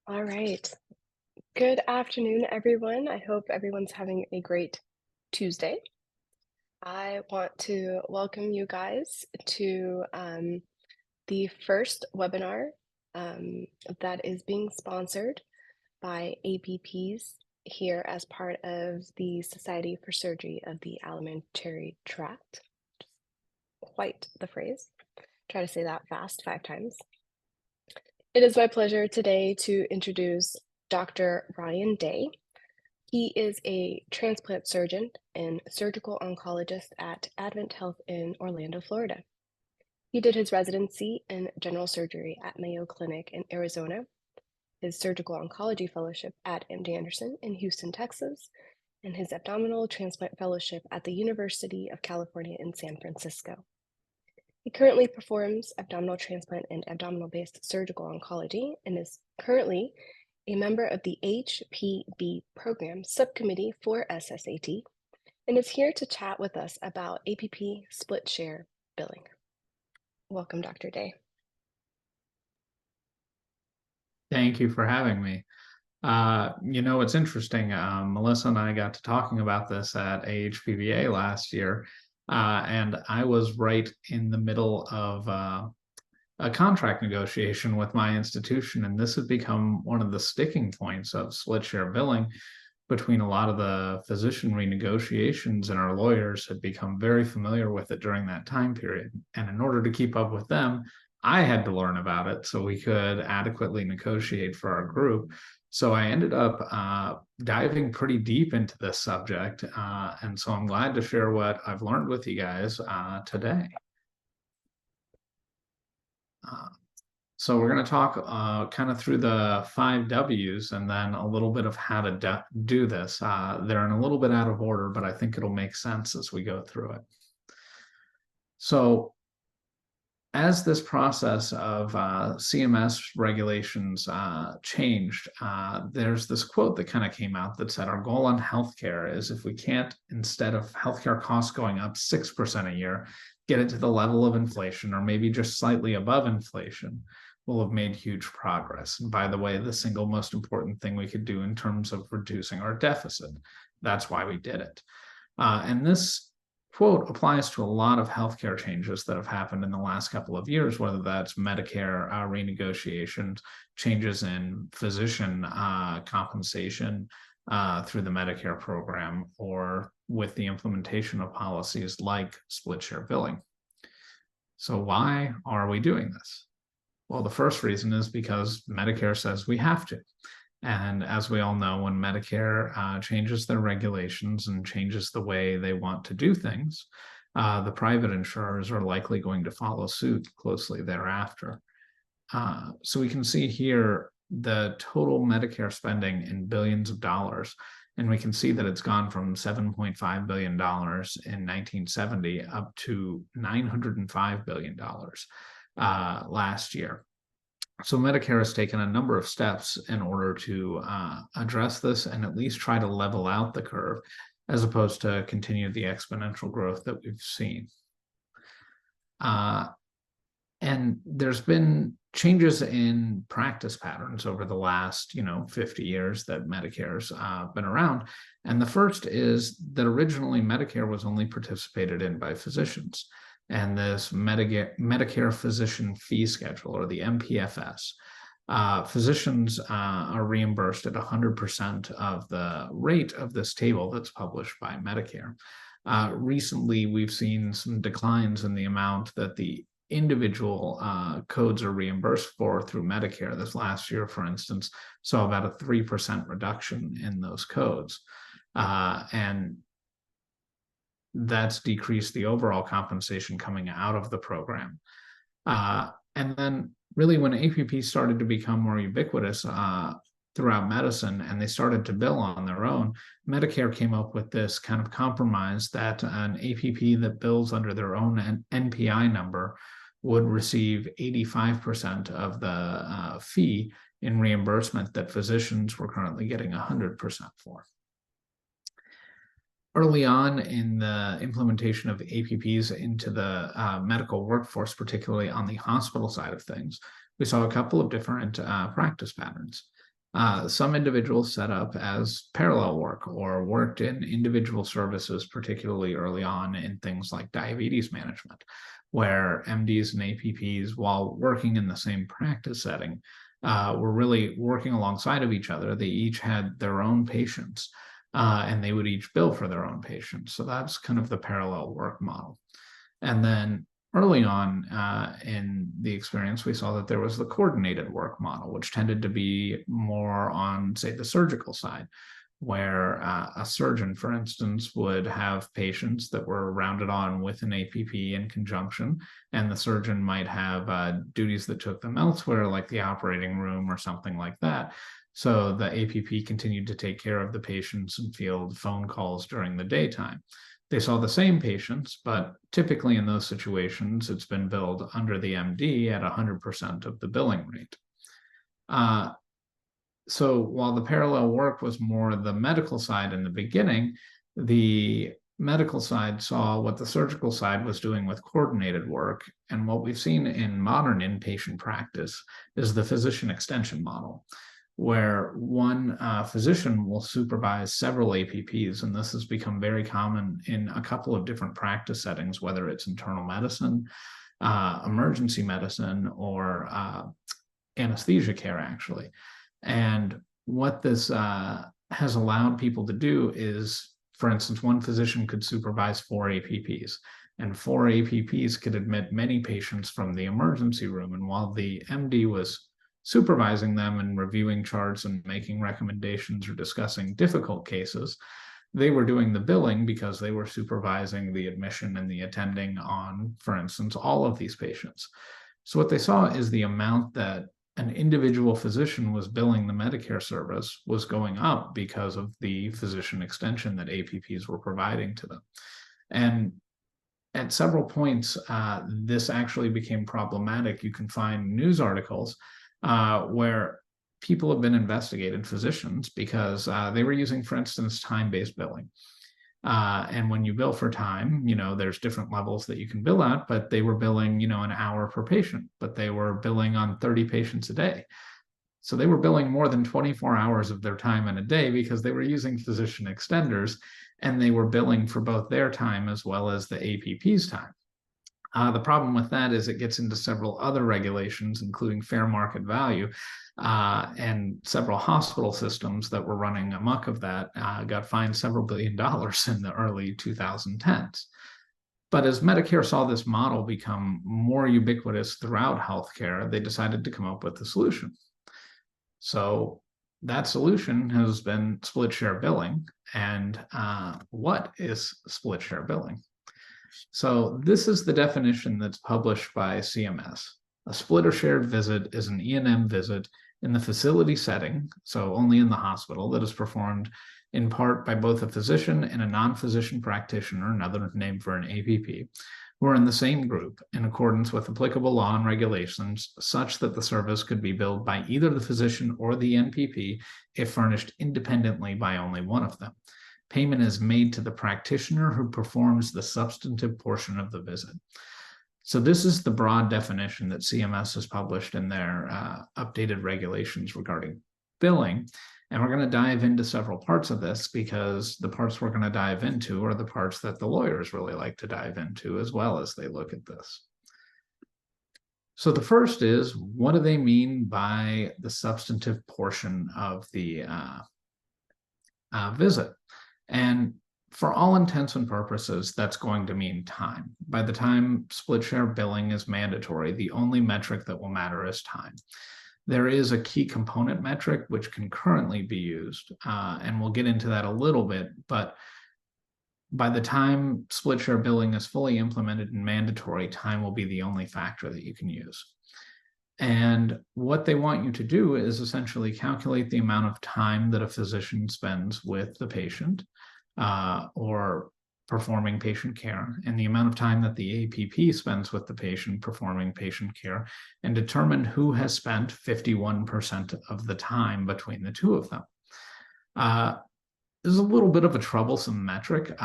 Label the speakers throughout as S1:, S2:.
S1: All right. Good afternoon, everyone. I hope everyone's having a great Tuesday. I want to welcome you guys to the first webinar um, that is being sponsored by APPs here as part of the Society for Surgery of the Alimentary Tract. Quite the phrase. Try to say that fast 5 times. It is my pleasure today to introduce Dr. Ryan Day. He is a transplant surgeon and surgical oncologist at Advent Health in Orlando, Florida. He did his residency in general surgery at Mayo Clinic in Arizona, his surgical oncology fellowship at MD Anderson in Houston, Texas, and his abdominal transplant fellowship at the University of California in San Francisco. He currently performs abdominal transplant and abdominal-based surgical oncology and is currently a member of the HPB program subcommittee for SSAT, and is here to chat with us about APP split share billing. Welcome, Dr. Day.
S2: Thank you for having me. It's interesting. Melissa and I got to talking about this at AHPBA last year, and I was right in the middle of a contract negotiation with my institution, and this had become one of the sticking points of split share billing between a lot of the physician renegotiations, and our lawyers had become very familiar with it during that time period. And in order to keep up with them, I had to learn about it so we could adequately negotiate for our group. So I ended up diving pretty deep into this subject. And so I'm glad to share what I've learned with you guys today. So we're going to talk kind of through the 5 Ws and then a little bit of how to do this. They're in a little bit out of order, but I think it'll make sense as we go through it. So as this process of CMS regulations changed, there's this quote that kind of came out that said, our goal on healthcare is if we can't, instead of healthcare costs going up 6% a year, get it to the level of inflation or maybe just slightly above inflation, we'll have made huge progress. And by the way, the single most important thing we could do in terms of reducing our deficit. That's why we did it. And this quote applies to a lot of healthcare changes that have happened in the last couple of years, whether that's Medicare renegotiations, changes in physician compensation through the Medicare program, or with the implementation of policies like split share billing. So why are we doing this? Well, the first reason is because Medicare says we have to. And as we all know, when Medicare changes their regulations and changes the way they want to do things, the private insurers are likely going to follow suit closely thereafter. So we can see here the total Medicare spending in billions of dollars, and we can see that it's gone from $7.5 billion in 1970 up to $905 billion last year. So Medicare has taken a number of steps in order to address this and at least try to level out the curve, as opposed to continue the exponential growth that we've seen. And there's been changes in practice patterns over the last, 50 years that Medicare's been around. And the first is that originally Medicare was only participated in by physicians. And this Medicare Physician Fee Schedule, or the MPFS, physicians are reimbursed at 100% of the rate of this table that's published by Medicare. Recently, we've seen some declines in the amount that the individual codes are reimbursed for through Medicare. This last year, for instance, saw about a 3% reduction in those codes. And that's decreased the overall compensation coming out of the program. And then really when APP started to become more ubiquitous throughout medicine and they started to bill on their own, Medicare came up with this kind of compromise that an APP that bills under their own NPI number would receive 85% of the fee in reimbursement that physicians were currently getting 100% for. Early on in the implementation of APPs into the medical workforce, particularly on the hospital side of things, we saw a couple of different practice patterns. Some individuals set up as parallel work or worked in individual services, particularly early on in things like diabetes management, where MDs and APPs, while working in the same practice setting, were really working alongside of each other. They each had their own patients, and they would each bill for their own patients. So that's kind of the parallel work model. And then early on in the experience, we saw that there was the coordinated work model, which tended to be more on, say, the surgical side, where a surgeon, for instance, would have patients that were rounded on with an APP in conjunction, and the surgeon might have duties that took them elsewhere, like the operating room or something like that. So the APP continued to take care of the patients and field phone calls during the daytime. They saw the same patients, but typically in those situations, it's been billed under the MD at 100% of the billing rate. So while the parallel work was more the medical side in the beginning, the medical side saw what the surgical side was doing with coordinated work. And what we've seen in modern inpatient practice is the physician extension model, where one physician will supervise several APPs. And this has become very common in a couple of different practice settings, whether it's internal medicine, emergency medicine, or anesthesia care, actually. And what this has allowed people to do is, for instance, one physician could supervise 4 APPs, and 4 APPs could admit many patients from the emergency room. And while the MD was supervising them and reviewing charts and making recommendations or discussing difficult cases, they were doing the billing because they were supervising the admission and the attending on, for instance, all of these patients. So what they saw is the amount that an individual physician was billing the Medicare service was going up because of the physician extension that APPs were providing to them. And at several points, this actually became problematic. You can find news articles where people have been investigated, physicians, because they were using, for instance, time-based billing. And when you bill for time, there's different levels that you can bill at, but they were billing, an hour per patient, but they were billing on 30 patients a day. So they were billing more than 24 hours of their time in a day because they were using physician extenders, and they were billing for both their time as well as the APP's time. The problem with that is it gets into several other regulations, including fair market value, and several hospital systems that were running amok of that got fined several $billion in the early 2010s. But as Medicare saw this model become more ubiquitous throughout healthcare, they decided to come up with a solution. So that solution has been split share billing. And what is split share billing? So this is the definition that's published by CMS. A split or shared visit is an E&M visit in the facility setting, so only in the hospital, that is performed in part by both a physician and a non-physician practitioner, another name for an APP, who are in the same group in accordance with applicable law and regulations, such that the service could be billed by either the physician or the NPP if furnished independently by only one of them. Payment is made to the practitioner who performs the substantive portion of the visit. So this is the broad definition that CMS has published in their updated regulations regarding billing. And we're going to dive into several parts of this because the parts we're going to dive into are the parts that the lawyers really like to dive into as well as they look at this. So the first is, what do they mean by the substantive portion of the visit? And for all intents and purposes, that's going to mean time. By the time split share billing is mandatory, the only metric that will matter is time. There is a key component metric which can currently be used, and we'll get into that a little bit, but by the time split share billing is fully implemented and mandatory, time will be the only factor that you can use. And what they want you to do is essentially calculate the amount of time that a physician spends with the patient or performing patient care, and the amount of time that the APP spends with the patient performing patient care, and determine who has spent 51% of the time between the two of them. This is a little bit of a troublesome metric.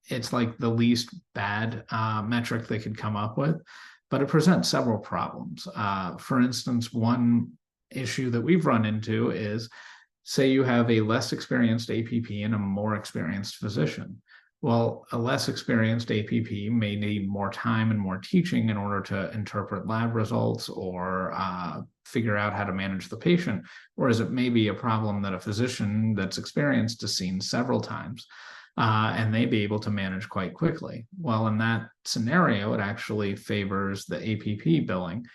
S2: It's like the least bad metric they could come up with, but it presents several problems. For instance, one issue that we've run into is, say you have a less experienced APP and a more experienced physician. Well, a less experienced APP may need more time and more teaching in order to interpret lab results or figure out how to manage the patient, whereas it may be a problem that a physician that's experienced has seen several times. And they be able to manage quite quickly. Well, in that scenario, it actually favors the APP billing,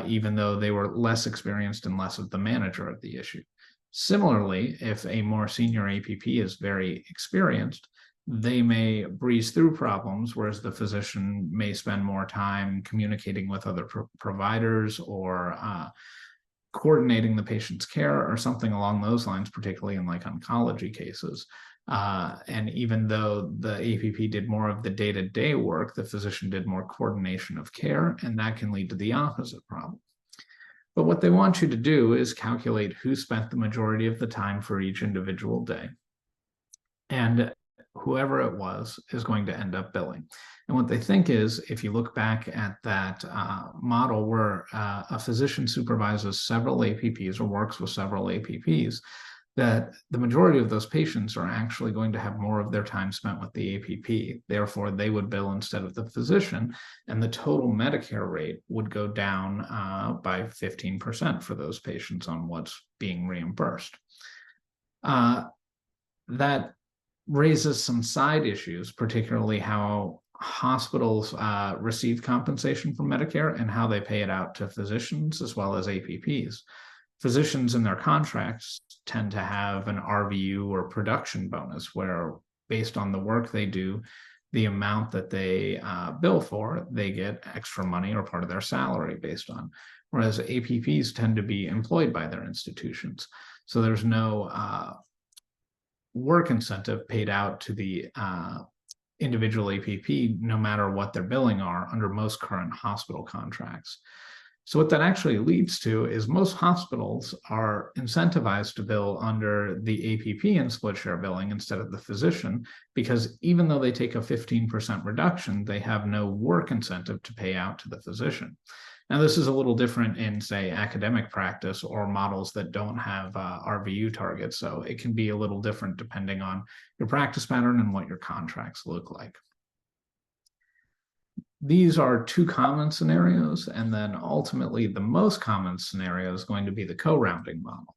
S2: even though they were less experienced and less of the manager of the issue. Similarly, if a more senior APP is very experienced, they may breeze through problems, whereas the physician may spend more time communicating with other providers or coordinating the patient's care or something along those lines, particularly in like oncology cases. And even though the APP did more of the day-to-day work, the physician did more coordination of care, and that can lead to the opposite problem. But what they want you to do is calculate who spent the majority of the time for each individual day. And whoever it was is going to end up billing. And what they think is, if you look back at that model where a physician supervises several APPs or works with several APPs, that the majority of those patients are actually going to have more of their time spent with the APP. Therefore, they would bill instead of the physician, and the total Medicare rate would go down by 15% for those patients on what's being reimbursed. That raises some side issues, particularly how hospitals receive compensation from Medicare and how they pay it out to physicians as well as APPs. Physicians in their contracts tend to have an RVU or production bonus where, based on the work they do, the amount that they bill for, they get extra money or part of their salary based on. Whereas APPs tend to be employed by their institutions. So there's no work incentive paid out to the individual APP, no matter what their billing are under most current hospital contracts. So what that actually leads to is most hospitals are incentivized to bill under the APP and split share billing instead of the physician, because even though they take a 15% reduction, they have no work incentive to pay out to the physician. Now, this is a little different in, say, academic practice or models that don't have RVU targets. So it can be a little different depending on your practice pattern and what your contracts look like. These are two common scenarios, and then ultimately the most common scenario is going to be the co-rounding model,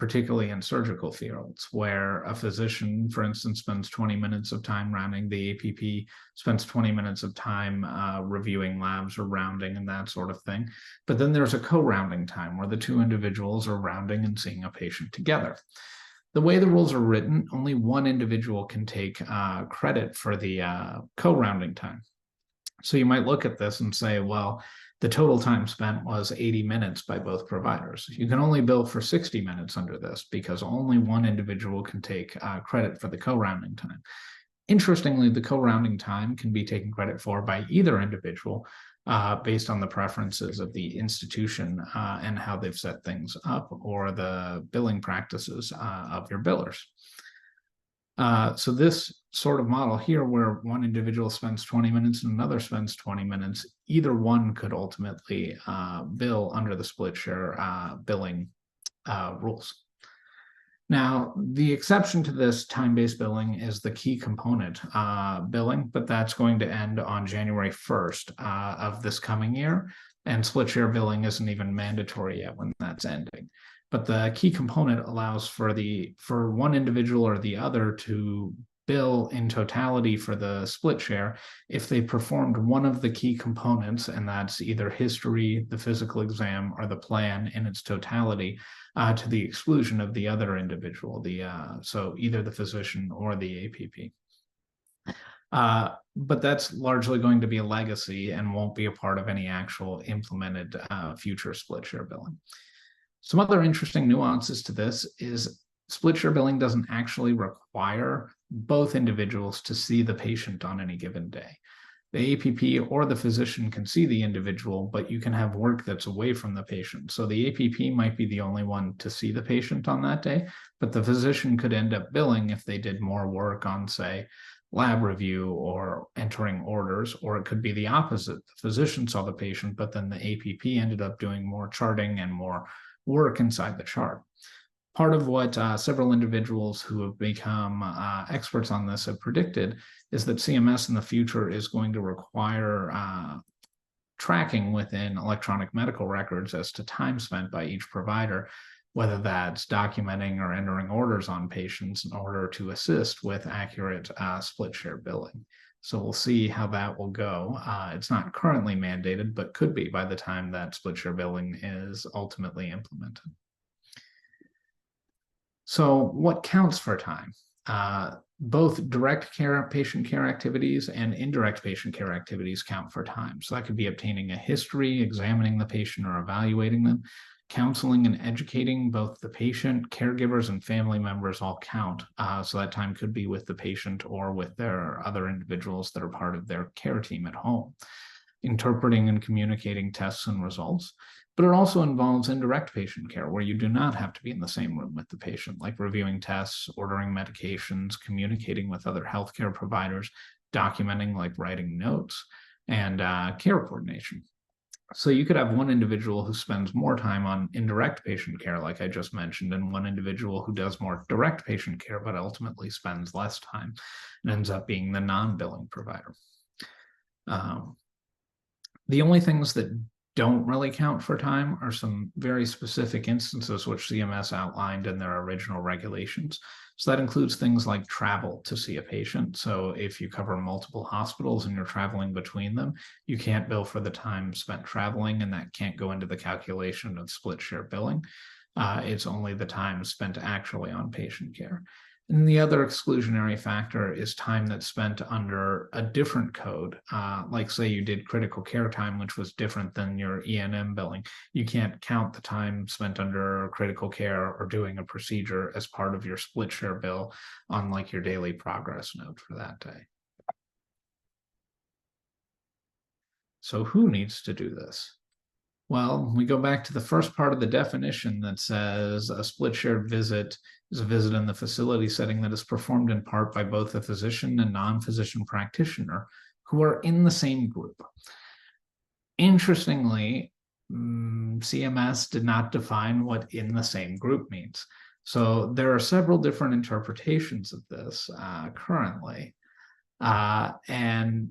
S2: particularly in surgical fields, where a physician, for instance, spends 20 minutes of time rounding, the APP spends 20 minutes of time reviewing labs or rounding and that sort of thing. But then there's a co-rounding time where the two individuals are rounding and seeing a patient together. The way the rules are written, only one individual can take credit for the co-rounding time. So you might look at this and say, well, the total time spent was 80 minutes by both providers. You can only bill for 60 minutes under this because only one individual can take credit for the co-rounding time. Interestingly, the co-rounding time can be taken credit for by either individual based on the preferences of the institution and how they've set things up, or the billing practices of your billers. So this sort of model here, where one individual spends 20 minutes and another spends 20 minutes, either one could ultimately bill under the split share billing rules. Now, the exception to this time-based billing is the key component billing, but that's going to end on January 1st of this coming year, and split share billing isn't even mandatory yet when that's ending. But the key component allows for one individual or the other to bill in totality for the split share if they performed one of the key components, and that's either history, the physical exam, or the plan in its totality, to the exclusion of the other individual, so either the physician or the APP. But that's largely going to be a legacy and won't be a part of any actual implemented future split share billing. Some other interesting nuances to this is split share billing doesn't actually require both individuals to see the patient on any given day. The APP or the physician can see the individual, but you can have work that's away from the patient. So the APP might be the only one to see the patient on that day, but the physician could end up billing if they did more work on, say, lab review or entering orders, or it could be the opposite. The physician saw the patient, but then the APP ended up doing more charting and more work inside the chart. Part of what several individuals who have become experts on this have predicted is that CMS in the future is going to require tracking within electronic medical records as to time spent by each provider, whether that's documenting or entering orders on patients in order to assist with accurate split share billing. So we'll see how that will go. It's not currently mandated, but could be by the time that split share billing is ultimately implemented. So what counts for time? Both direct patient care activities and indirect patient care activities count for time. So that could be obtaining a history, examining the patient or evaluating them. Counseling and educating both the patient, caregivers, and family members all count. So that time could be with the patient or with their other individuals that are part of their care team at home. Interpreting and communicating tests and results. But it also involves indirect patient care where you do not have to be in the same room with the patient, like reviewing tests, ordering medications, communicating with other healthcare providers, documenting like writing notes, and care coordination. So you could have one individual who spends more time on indirect patient care, like I just mentioned, and one individual who does more direct patient care, but ultimately spends less time and ends up being the non-billing provider. The only things that don't really count for time are some very specific instances which CMS outlined in their original regulations. So that includes things like travel to see a patient. So if you cover multiple hospitals and you're traveling between them, you can't bill for the time spent traveling, and that can't go into the calculation of split share billing. It's only the time spent actually on patient care. And the other exclusionary factor is time that's spent under a different code. Like say you did critical care time, which was different than your E&M billing. You can't count the time spent under critical care or doing a procedure as part of your split share bill on like your daily progress note for that day. So who needs to do this? Well, we go back to the first part of the definition that says a split shared visit is a visit in the facility setting that is performed in part by both a physician and non-physician practitioner who are in the same group. Interestingly, CMS did not define what in the same group means. So there are several different interpretations of this currently. And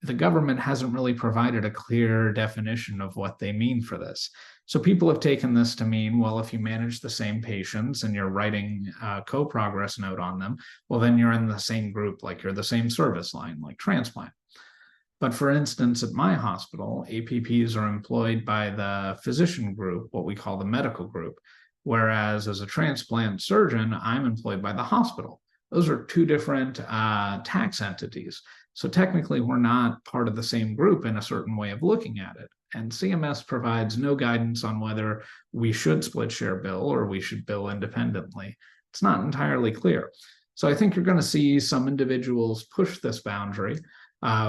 S2: the government hasn't really provided a clear definition of what they mean for this. So people have taken this to mean, well, if you manage the same patients and you're writing a co-progress note on them, well, then you're in the same group, like you're the same service line, like transplant. But for instance, at my hospital, APPs are employed by the physician group, what we call the medical group, whereas as a transplant surgeon, I'm employed by the hospital. Those are two different tax entities. So technically, we're not part of the same group in a certain way of looking at it. And CMS provides no guidance on whether we should split share bill or we should bill independently. It's not entirely clear. So I think you're going to see some individuals push this boundary.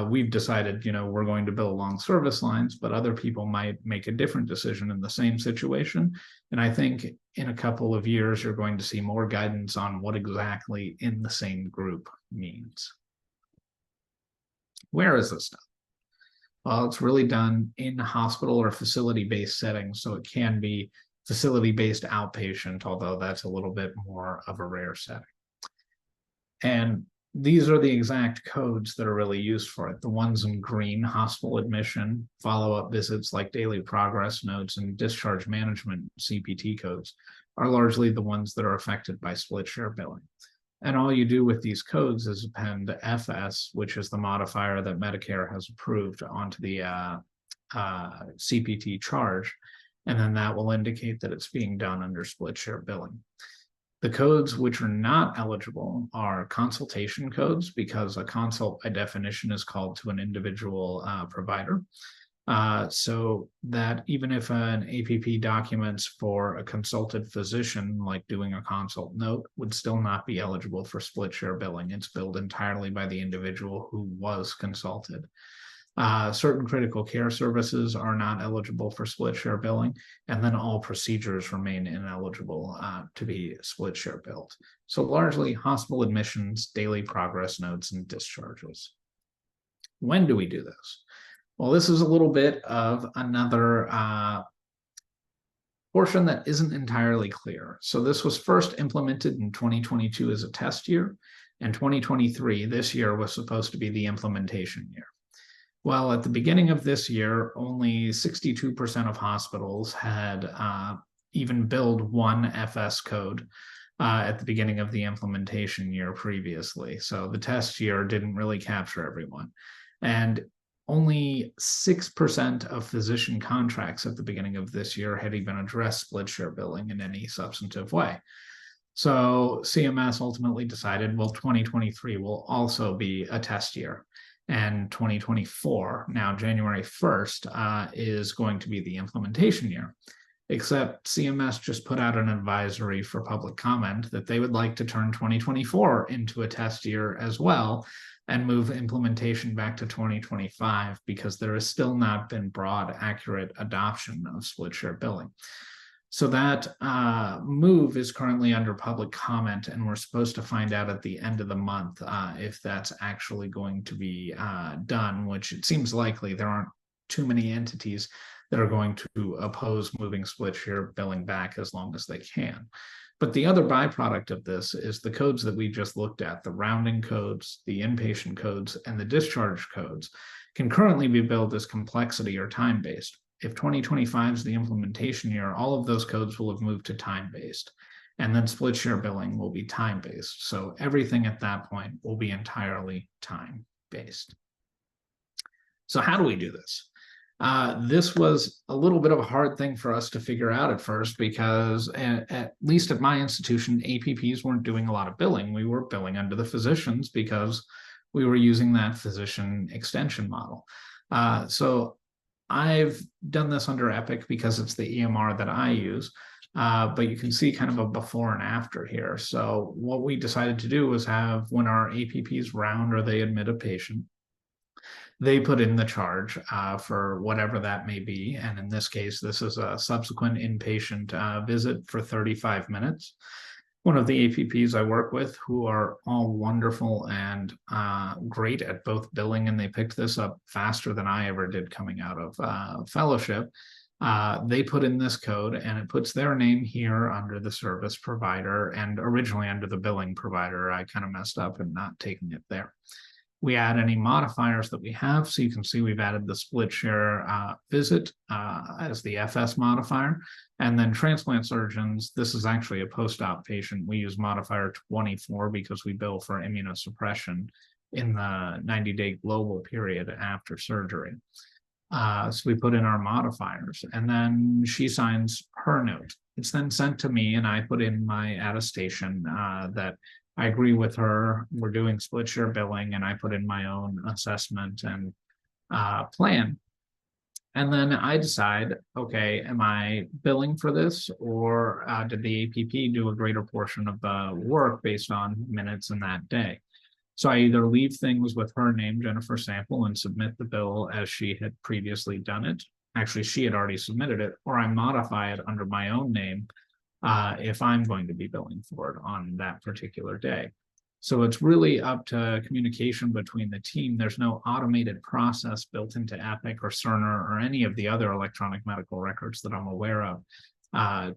S2: We've decided, we're going to bill along service lines, but other people might make a different decision in the same situation. And I think in a couple of years, you're going to see more guidance on what exactly in the same group means. Where is this done? Well, it's really done in hospital or facility-based settings, so it can be facility-based outpatient, although that's a little bit more of a rare setting. And these are the exact codes that are really used for it. The ones in green, hospital admission, follow-up visits like daily progress notes, and discharge management CPT codes are largely the ones that are affected by split share billing. And all you do with these codes is append FS, which is the modifier that Medicare has approved onto the CPT charge. And then that will indicate that it's being done under split share billing. The codes which are not eligible are consultation codes, because a consult by definition is called to an individual provider. So that even if an APP documents for a consulted physician, like doing a consult note, would still not be eligible for split share billing. It's billed entirely by the individual who was consulted. Certain critical care services are not eligible for split share billing, and then all procedures remain ineligible to be split share billed. So largely hospital admissions, daily progress notes, and discharges. When do we do this? Well, this is a little bit of another portion that isn't entirely clear. So this was first implemented in 2022 as a test year, and 2023, this year, was supposed to be the implementation year. Well, at the beginning of this year, only 62% of hospitals had even billed one FS code at the beginning of the implementation year previously. So the test year didn't really capture everyone. And only 6% of physician contracts at the beginning of this year had even addressed split share billing in any substantive way. So CMS ultimately decided, well, 2023 will also be a test year. And 2024, now January 1st, is going to be the implementation year. Except CMS just put out an advisory for public comment that they would like to turn 2024 into a test year as well and move implementation back to 2025 because there has still not been broad, accurate adoption of split share billing. So that move is currently under public comment, and we're supposed to find out at the end of the month if that's actually going to be done, which it seems likely. There aren't too many entities that are going to oppose moving split share billing back as long as they can. But the other byproduct of this is the codes that we just looked at, the rounding codes, the inpatient codes, and the discharge codes can currently be billed as complexity or time-based. If 2025 is the implementation year, all of those codes will have moved to time-based, and then split share billing will be time-based. So everything at that point will be entirely time-based. So how do we do this? This was a little bit of a hard thing for us to figure out at first because at least at my institution, APPs weren't doing a lot of billing. We were billing under the physicians because we were using that physician extension model. So I've done this under Epic because it's the EMR that I use, but you can see kind of a before and after here. So what we decided to do was have when our APPs round or they admit a patient, they put in the charge for whatever that may be. And in this case, this is a subsequent inpatient visit for 35 minutes. One of the APPs I work with, who are all wonderful and great at both billing, and they picked this up faster than I ever did coming out of fellowship. They put in this code and it puts their name here under the service provider and originally under the billing provider. I kind of messed up and not taking it there. We add any modifiers that we have. So you can see we've added the split share visit as the FS modifier. And then transplant surgeons, this is actually a post-op patient. We use modifier 24 because we bill for immunosuppression in the 90-day global period after surgery. So we put in our modifiers and then she signs her note. It's then sent to me and I put in my attestation that I agree with her. We're doing split share billing, and I put in my own assessment and plan. And then I decide, okay, am I billing for this, or did the APP do a greater portion of the work based on minutes in that day? So I either leave things with her name, Jennifer Sample, and submit the bill as she had previously done it. Actually, she had already submitted it, or I modify it under my own name if I'm going to be billing for it on that particular day. So it's really up to communication between the team. There's no automated process built into Epic or Cerner or any of the other electronic medical records that I'm aware of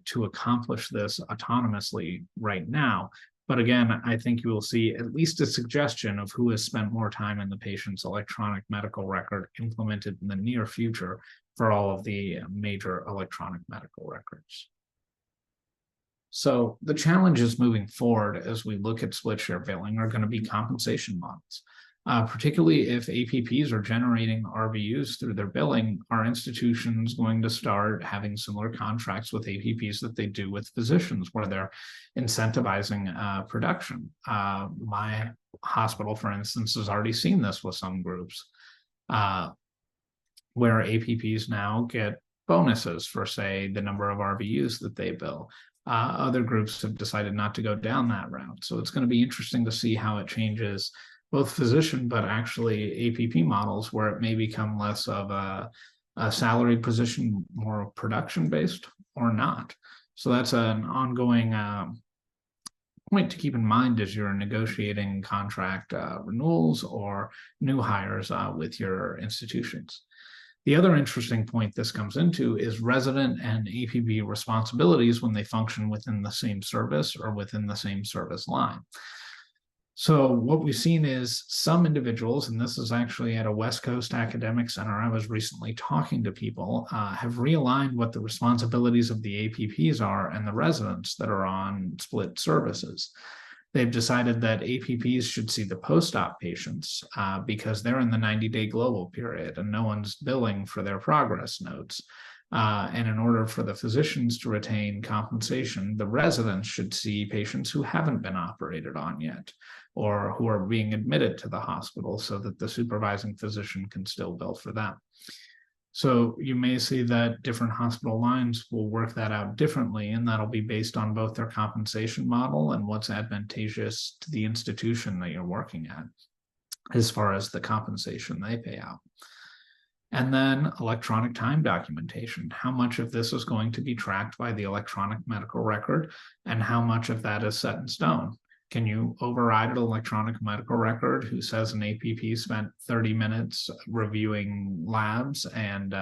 S2: to accomplish this autonomously right now. But again, I think you will see at least a suggestion of who has spent more time in the patient's electronic medical record implemented in the near future for all of the major electronic medical records. So the challenges moving forward as we look at split share billing are going to be compensation models. Particularly if APPs are generating RVUs through their billing, our institution's going to start having similar contracts with APPs that they do with physicians, where they're incentivizing production. My hospital, for instance, has already seen this with some groups, where APPs now get bonuses for, say, the number of RVUs that they bill. Other groups have decided not to go down that route. So it's going to be interesting to see how it changes both physician, but actually APP models, where it may become less of a salaried position, more production-based or not. So that's an ongoing point to keep in mind as you're negotiating contract renewals or new hires with your institutions. The other interesting point this comes into is resident and APP responsibilities when they function within the same service or within the same service line. So what we've seen is some individuals, and this is actually at a West Coast academic center, I was recently talking to people, have realigned what the responsibilities of the APPs are and the residents that are on split services. They've decided that APPs should see the post-op patients because they're in the 90-day global period and no one's billing for their progress notes. And in order for the physicians to retain compensation, the residents should see patients who haven't been operated on yet or who are being admitted to the hospital so that the supervising physician can still bill for them. So you may see that different hospital lines will work that out differently, and that'll be based on both their compensation model and what's advantageous to the institution that you're working at as far as the compensation they pay out. And then electronic time documentation. How much of this is going to be tracked by the electronic medical record, and how much of that is set in stone? Can you override an electronic medical record who says an APP spent 30 minutes reviewing labs and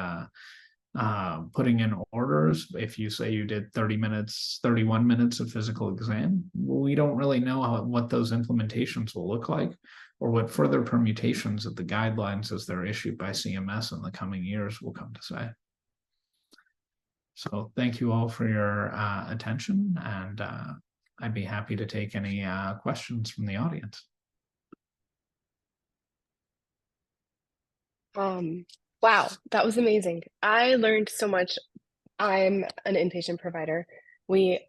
S2: putting in orders? If you say you did 30 minutes, 31 minutes of physical exam, we don't really know what those implementations will look like or what further permutations of the guidelines as they're issued by CMS in the coming years will come to say. So thank you all for your attention, and I'd be happy to take any questions from the audience.
S1: Wow, that was amazing. I learned so much. I'm an inpatient provider. We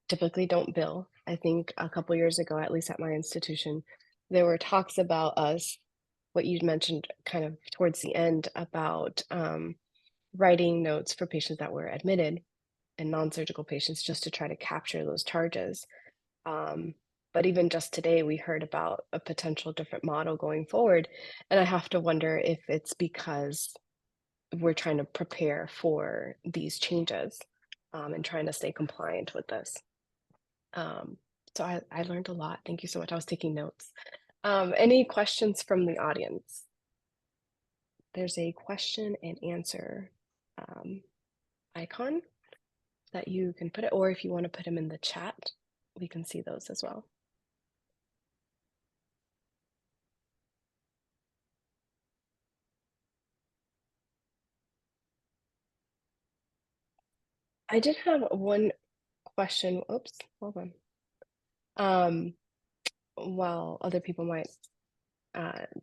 S1: typically don't bill. I think a couple years ago, at least at my institution, there were talks about us, what you mentioned kind of towards the end about writing notes for patients that were admitted and non-surgical patients just to try to capture those charges. Um, but even just today, we heard about a potential different model going forward. And I have to wonder if it's because we're trying to prepare for these changes and trying to stay compliant with this. Um, so I learned a lot. Thank you so much. I was taking notes. Any questions from the audience? There's a question and answer icon that you can put it, or if you want to put them in the chat, we can see those as well. I did have one question. Oops, hold on. While other people might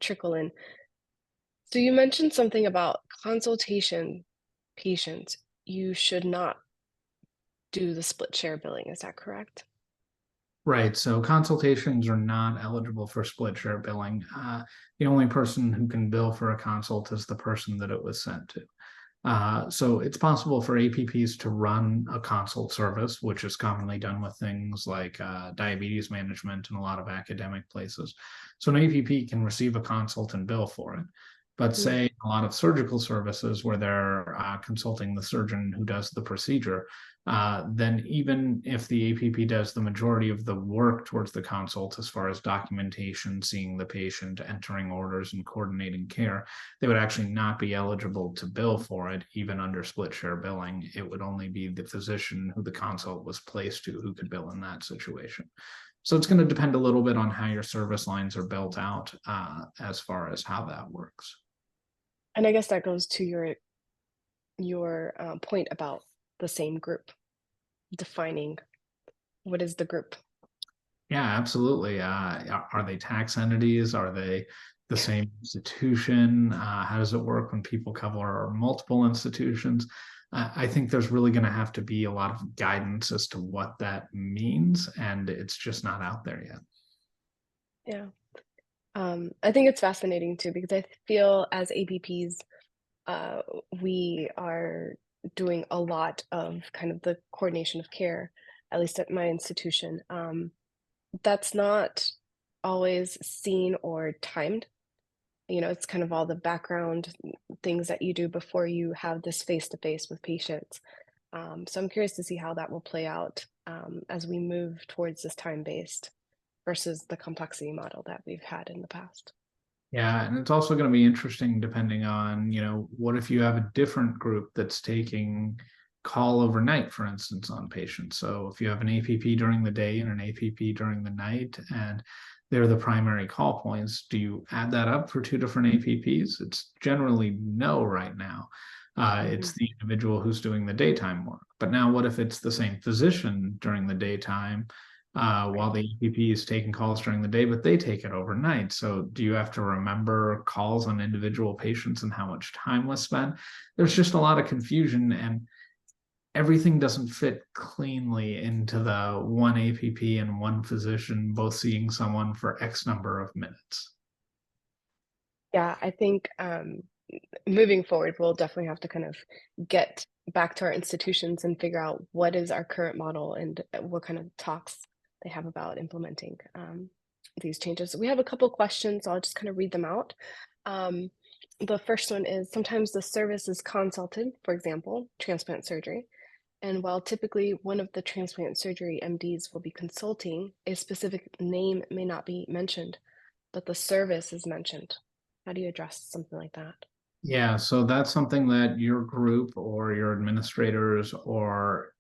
S1: trickle in. So you mentioned something about consultation patients. You should not do the split share billing. Is that correct?
S2: Right. So consultations are not eligible for split share billing. The only person who can bill for a consult is the person that it was sent to. So it's possible for APPs to run a consult service, which is commonly done with things like diabetes management in a lot of academic places. So an APP can receive a consult and bill for it. But
S1: Mm.
S2: say a lot of surgical services where they're consulting the surgeon who does the procedure, then even if the APP does the majority of the work towards the consult, as far as documentation, seeing the patient, entering orders, and coordinating care, they would actually not be eligible to bill for it, even under split share billing. It would only be the physician who the consult was placed to who could bill in that situation. So it's going to depend a little bit on how your service lines are built out as far as how that works.
S1: And I guess that goes to your point about the same group, defining what is the group.
S2: Yeah, absolutely. Are they tax entities? Are they the same institution? How does it work when people cover multiple institutions? I think there's really going to have to be a lot of guidance as to what that means, and it's just not out there yet.
S1: Yeah. I think it's fascinating too because I feel as APPs, uh, we are doing a lot of kind of the coordination of care, at least at my institution. That's not always seen or timed. You know, it's kind of all the background things that you do before you have this face to face with patients. So I'm curious to see how that will play out as we move towards this time based versus the complexity model that we've had in the past.
S2: Yeah, and it's also going to be interesting depending on, what if you have a different group that's taking call overnight, for instance, on patients. So if you have an APP during the day and an APP during the night, and they're the primary call points, do you add that up for two different APPs? It's generally no right now. It's
S1: Mhm.
S2: the individual who's doing the daytime work. But now, what if it's the same physician during the daytime while
S1: Right.
S2: the EPP is taking calls during the day, but they take it overnight? So do you have to remember calls on individual patients and how much time was spent? There's just a lot of confusion, and everything doesn't fit cleanly into the one APP and one physician both seeing someone for X number of minutes.
S1: Yeah, I think moving forward, we'll definitely have to kind of get back to our institutions and figure out what is our current model and what kind of talks they have about implementing these changes. We have a couple questions, so I'll just kind of read them out. Um, the first one is sometimes the service is consulted, for example, transplant surgery. And while typically one of the transplant surgery MDs will be consulting, a specific name may not be mentioned, but the service is mentioned. How do you address something like that?
S2: Yeah, so that's something that your group or your administrators or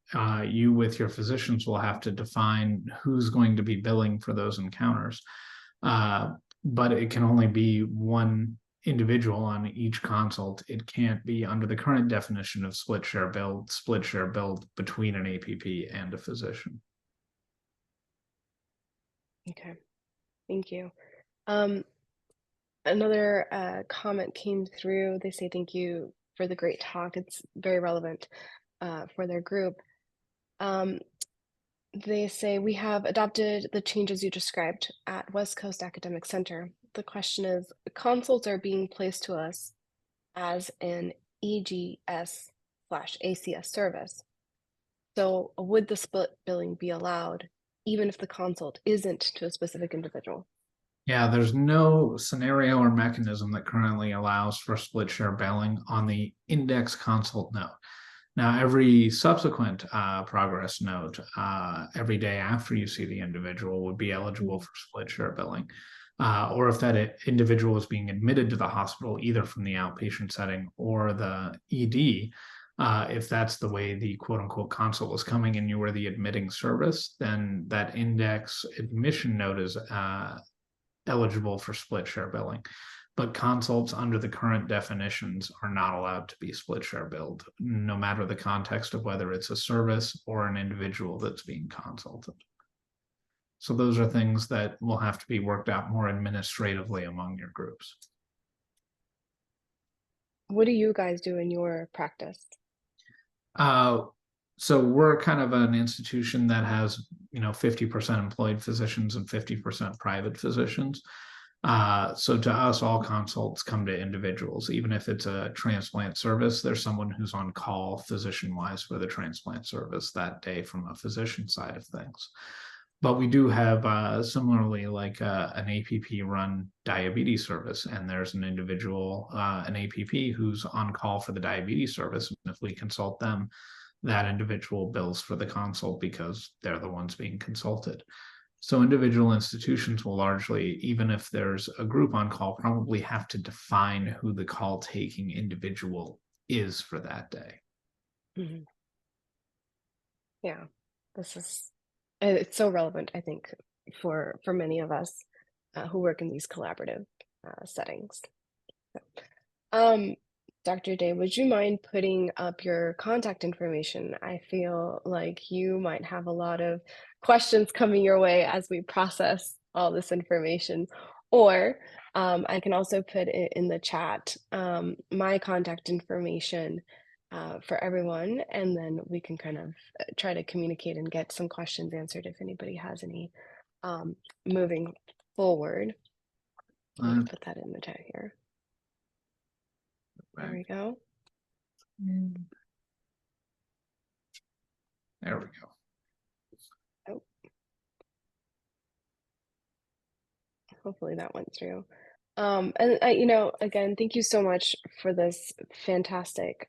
S2: you with your physicians will have to define who's going to be billing for those encounters. Uh, but it can only be one individual on each consult. It can't be under the current definition of split share billed between an APP and a physician.
S1: Okay, thank you. Um, another comment came through. They say thank you for the great talk. It's very relevant for their group. Um, they say we have adopted the changes you described at West Coast Academic Center. The question is, consults are being placed to us as an EGS/ACS service. So would the split billing be allowed even if the consult isn't to a specific individual?
S2: Yeah, there's no scenario or mechanism that currently allows for split share billing on the index consult note. Now, every subsequent progress note, every day after you see the individual, would be eligible
S1: Mhm.
S2: for split share billing. Or if that individual is being admitted to the hospital, either from the outpatient setting or the ED, if that's the way the quote unquote consult was coming and you were the admitting service, then that index admission note is eligible for split share billing. But consults under the current definitions are not allowed to be split share billed, no matter the context of whether it's a service or an individual that's being consulted. So those are things that will have to be worked out more administratively among your groups.
S1: What do you guys do in your practice?
S2: Uh, so we're kind of an institution that has, 50% employed physicians and 50% private physicians. So to us, all consults come to individuals. Even if it's a transplant service, there's someone who's on call physician wise for the transplant service that day from a physician side of things. But we do have similarly like an APP run diabetes service, and there's an individual, an APP who's on call for the diabetes service. And if we consult them, that individual bills for the consult because they're the ones being consulted. So individual institutions will largely, even if there's a group on call, probably have to define who the call taking individual is for that day.
S1: Mhm. Yeah, this is and it's so relevant, I think, for many of us who work in these collaborative settings. Um, Dr. Day, would you mind putting up your contact information? I feel like you might have a lot of questions coming your way as we process all this information. Or I can also put it in the chat, my contact information for everyone, and then we can kind of try to communicate and get some questions answered if anybody has any moving forward. Let me
S2: Uh,
S1: put that in the chat here. There
S2: back.
S1: we go.
S2: There we go.
S1: Oh, hopefully that went through. And again, thank you so much for this fantastic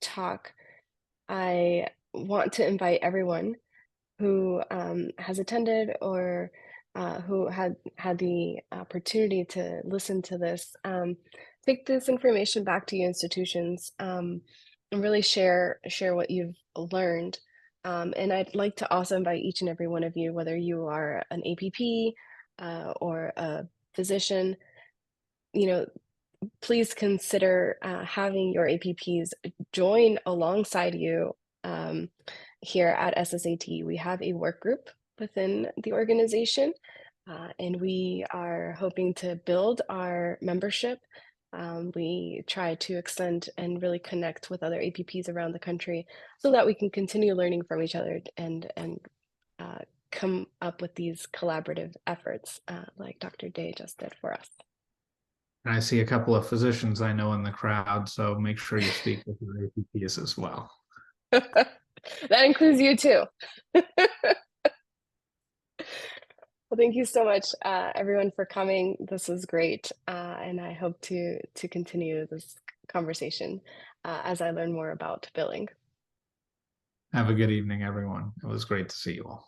S1: talk. I want to invite everyone who has attended or who had the opportunity to listen to this, take this information back to your institutions, and really share what you've learned. And I'd like to also invite each and every one of you, whether you are an APP or a physician, you know, please consider having your APPs join alongside you um, here at SSAT. We have a work group within the organization, and we are hoping to build our membership. We try to extend and really connect with other APPs around the country so that we can continue learning from each other and uh, come up with these collaborative efforts like Dr. Day just did for us.
S2: And I see a couple of physicians I know in the crowd, so make sure you speak with your APPs as well.
S1: That includes you too. Well, thank you so much, everyone, for coming. This was great, and I hope to continue this conversation as I learn more about billing.
S2: Have a good evening, everyone. It was great to see you all.